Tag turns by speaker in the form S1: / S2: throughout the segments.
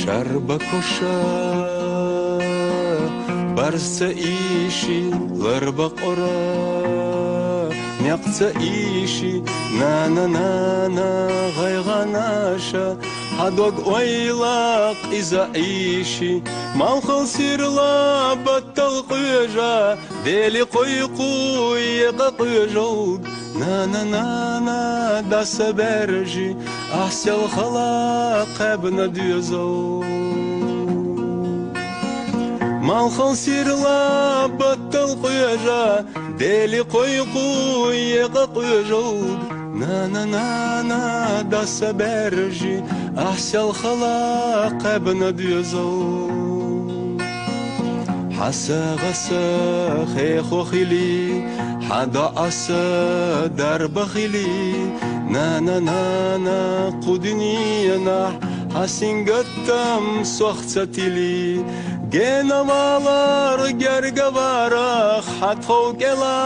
S1: Şarba koşa barsa işi larba qora Nyaqsa işi na na na na gayganasha Hadog oylaq iza işi Malxıl sirla battal qıja Deli qoy quyqa qıjog Na na na na da saberji Ahsel xalaq abna düzog Malxıl sirla battal qıja Deli qoy quyqa qıjog Na na na na da saberji Ahsel xalaq abna düzog Hasa gasa xeyxo xili Hada asa darba xili Na na na na qudniyana Hasin gattam soxtsatili Genamalar gergavaraq Hatxo gela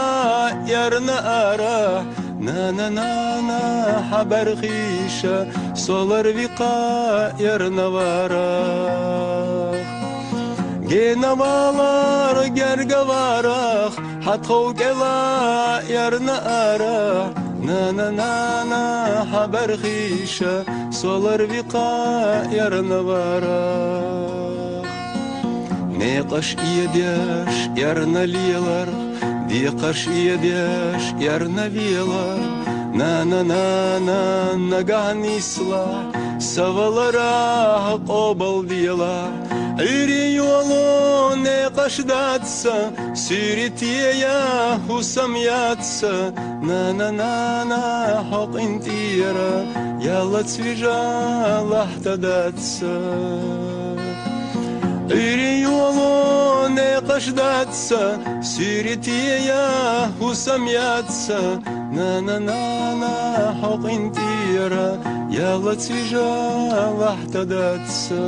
S1: yarna arah Na na na na haber xişa Solar viqa yarna varaq Genamalar gergavaraq Hatxo gela yarna arah Na na na na haber xişa Solar viqa yarna varaq Ne qaş iyediş yarna liyalar Diye qaş iyediş yarna viyalar Na na na na naganisla Savalara qobal diyalar İri yolu ne qaşdatsa Süritiya husam yatsa Na na na na haq intira Yalla tsvija lahtadatsa İri yolu ne qaşdatsa Süritiya husam yatsa Na na na na haq intira Yalla tsvija lahtadatsa